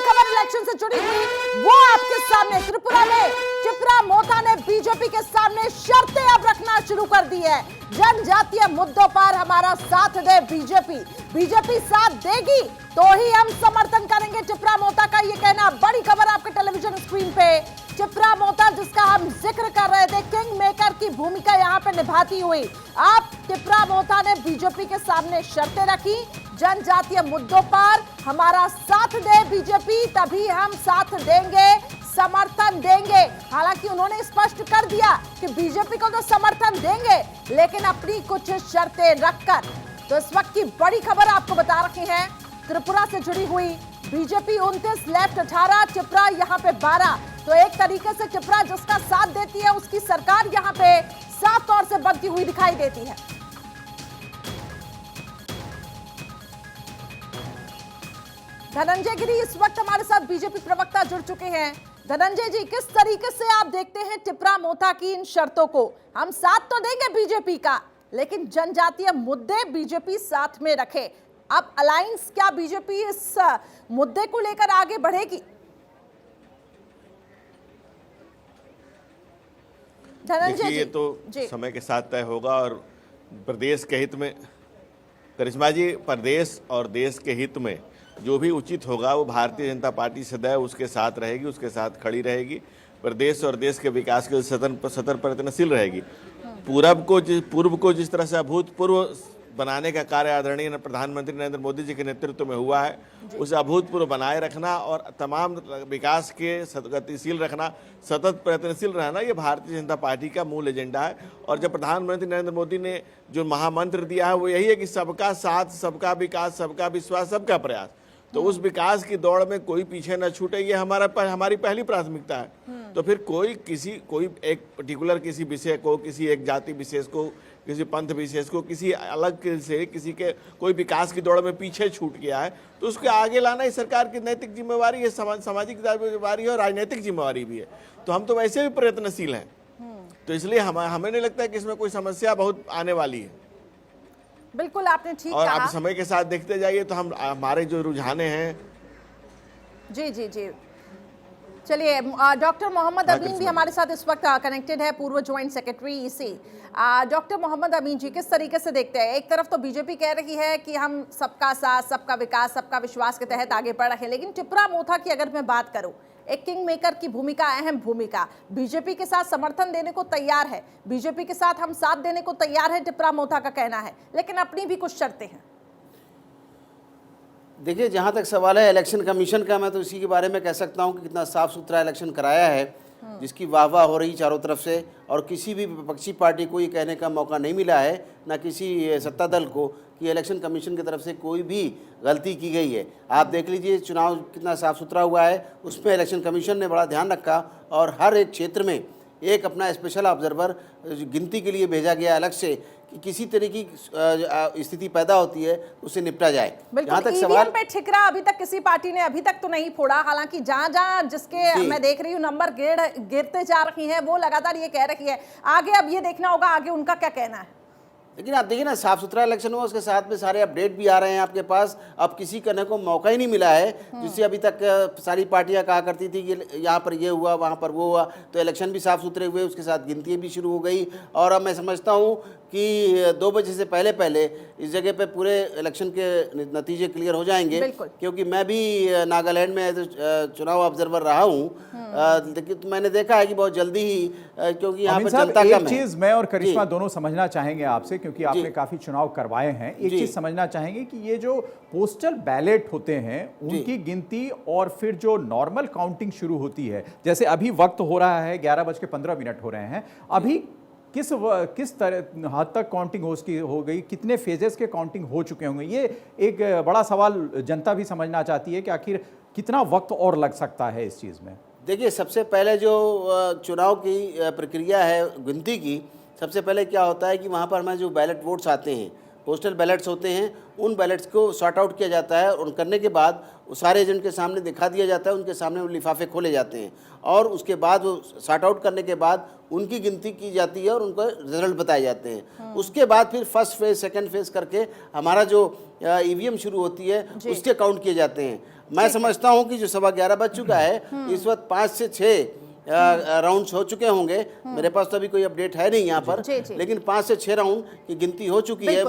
खबर इलेक्शन से जुड़ी हुई वो आपके सामने। त्रिपुरा में चिप्रा मोता ने बीजेपी के सामने शर्तें अब रखना शुरू कर दी है। जनजातीय मुद्दों पर हमारा साथ दे बीजेपी, बीजेपी साथ देगी तो ही हम समर्थन करेंगे, चिप्रा मोता का ये कहना। बड़ी खबर आपके टेलीविजन स्क्रीन पे, चिप्रा मोता जिसका हम जिक्र कर रहे थे, किंग मेकर की भूमिका यहां पे निभाती हुई अब चिप्रा मोता ने बीजेपी के सामने शर्तें रखी। जनजातीय मुद्दों पर हमारा साथ दे बीजेपी, तभी हम साथ देंगे, समर्थन देंगे। हालांकि उन्होंने स्पष्ट कर दिया कि बीजेपी को तो समर्थन देंगे लेकिन अपनी कुछ शर्तें रखकर। तो इस वक्त की बड़ी खबर आपको बता रही है त्रिपुरा से जुड़ी हुई। बीजेपी 29, लेफ्ट 18, चिप्रा यहां पे 12। तो एक तरीके से चिप्रा जिसका साथ देती है उसकी सरकार यहां पे साफ तौर से बनती हुई दिखाई देती है। धनंजय गिरी इस वक्त हमारे साथ बीजेपी प्रवक्ता जुड़ चुके हैं। धनंजय जी, किस तरीके से आप देखते हैं चिप्रा मोता की इन शर्तों को? हम साथ तो देंगे बीजेपी का, लेकिन जनजातीय मुद्दे बीजेपी साथ में रखे। अब अलायंस, क्या बीजेपी इस मुद्दे को लेकर आगे बढ़ेगी? धनंजय जी, ये तो समय के साथ तय होगा और प्रदेश के हित में, करिश्मा जी, प्रदेश और देश के हित में जो भी उचित होगा वो भारतीय जनता पार्टी सदैव उसके साथ रहेगी, उसके साथ खड़ी रहेगी। प्रदेश और देश के विकास के सतत प्रयत्नशील रहेगी। पूर्व को जिस तरह से अभूतपूर्व बनाने का कार्य आदरणीय प्रधानमंत्री नरेंद्र मोदी जी के नेतृत्व में हुआ है, उसे अभूतपूर्व बनाए रखना और तमाम विकास के गतिशील रखना, सतत प्रयत्नशील रहना, ये भारतीय जनता पार्टी का मूल एजेंडा है। और जब प्रधानमंत्री नरेंद्र मोदी ने जो महामंत्र दिया है वो यही है कि सबका साथ, सबका विकास, सबका विश्वास, सबका प्रयास। तो उस विकास की दौड़ में कोई पीछे न छूटे, ये हमारी पहली प्राथमिकता है। तो फिर कोई एक पर्टिकुलर किसी विषय को, किसी एक जाति विशेष को, किसी पंथ विशेष को, किसी अलग से किसी के कोई विकास की दौड़ में पीछे छूट गया है तो उसके आगे लाना इस सरकार की नैतिक जिम्मेवारी है, सामाजिक जिम्मेवारी है और राजनीतिक जिम्मेवारी भी है। तो हम तो वैसे भी प्रयत्नशील हैं, तो इसलिए हमें नहीं लगता है कि इसमें कोई समस्या बहुत आने वाली है। बिल्कुल, आपने ठीक और कहा। आप समय के साथ देखते जाइए तो हमारे जो रुझाने हैं। जी जी जी, चलिए, डॉक्टर मोहम्मद अमीन भी हमारे साथ इस वक्त कनेक्टेड है, पूर्व joint secretary EC. Doctor Mohammad Amin ji, किस तरीके से देखते हैं? एक तरफ तो बीजेपी कह रही है कि हम सबका साथ, सबका विकास, सबका विश्वास के तहत आगे बढ़ रहे हैं, लेकिन चिप्रा मोता की अगर मैं बात करूं, एक किंग मेकर की भूमिका, अहम भूमिका, बीजेपी के साथ समर्थन देने को तैयार है, बीजेपी के साथ हम साथ देने को तैयार है, चिप्रा मोता का कहना है, लेकिन अपनी भी कुछ शर्तें हैं। देखिए, जहाँ तक सवाल है इलेक्शन कमीशन का, मैं तो इसी के बारे में कह सकता हूँ कि कितना साफ सुथरा इलेक्शन कराया है, जिसकी वाह हो रही चारों तरफ से। और किसी भी विपक्षी पार्टी को ये कहने का मौका नहीं मिला है, ना किसी सत्ता दल को, कि इलेक्शन कमीशन की तरफ से कोई भी गलती की गई है। आप देख लीजिए चुनाव कितना साफ सुथरा हुआ है, उसमें इलेक्शन कमीशन ने बड़ा ध्यान रखा और हर एक क्षेत्र में एक अपना स्पेशल ऑब्जर्वर गिनती के लिए भेजा गया अलग से, कि किसी तरह की स्थिति पैदा होती है उससे निपटा जाए। जहाँ तक सवाल पे ठिकरा अभी तक किसी पार्टी ने अभी तक तो नहीं फोड़ा, हालांकि जहाँ जिसके मैं देख रही हूँ नंबर गिरते जा रही हैं, वो लगातार ये कह रही है। आगे अब ये देखना होगा आगे उनका क्या कहना है। लेकिन आप देखिए ना, साफ सुथरा इलेक्शन हुआ, उसके साथ में सारे अपडेट भी आ रहे हैं आपके पास। अब किसी करने को मौका ही नहीं मिला है, जिससे अभी तक सारी पार्टियां कहा करती थी कि यहाँ पर ये हुआ, वहाँ पर वो हुआ। तो इलेक्शन भी साफ सुथरे हुए, उसके साथ गिनती भी शुरू हो गई। और अब मैं समझता हूँ कि 2 बजे से पहले इस जगह पे पूरे इलेक्शन के नतीजे क्लियर हो जाएंगे, क्योंकि मैं भी नागालैंड में चुनाव ऑब्जर्वर रहा हूँ। लेकिन तो मैंने देखा है कि बहुत जल्दी ही, क्योंकि यहाँ पर जनता कम है। चीज मैं और करिश्मा दोनों समझना चाहेंगे आपसे, क्योंकि आपने काफी चुनाव करवाए हैं। एक चीज समझना चाहेंगे कि ये जो पोस्टल बैलेट होते हैं उनकी गिनती और फिर जो नॉर्मल काउंटिंग शुरू होती है, जैसे अभी वक्त हो रहा है 11:15 हो रहे हैं, अभी किस हद तक काउंटिंग हो गई, कितने फेजेस के काउंटिंग हो चुके होंगे? ये एक बड़ा सवाल जनता भी समझना चाहती है कि आखिर कितना वक्त और लग सकता है इस चीज़ में। देखिए, सबसे पहले जो चुनाव की प्रक्रिया है गिनती की, सबसे पहले क्या होता है कि वहाँ पर हमें जो बैलेट वोट्स आते हैं पोस्टल बैलेट्स होते हैं, उन बैलेट्स को सॉर्ट आउट किया जाता है और करने के बाद वो सारे एजेंट के सामने दिखा दिया जाता है, उनके सामने वो लिफाफे खोले जाते हैं और उसके बाद वो सॉर्ट आउट करने के बाद उनकी गिनती की जाती है और उनको रिजल्ट बताए जाते हैं। उसके बाद फिर फर्स्ट फेज, सेकंड फेज करके हमारा जो ईवीएम शुरू होती है उसके काउंट किए जाते हैं। मैं समझता हूं कि जो 11:15 बज चुका है, इस वक्त 5 से 6 राउंड्स हो चुके होंगे। मेरे पास तो अभी कोई अपडेट है नहीं यहाँ पर, लेकिन 5 से 6 राउंड की गिनती हो चुकी है।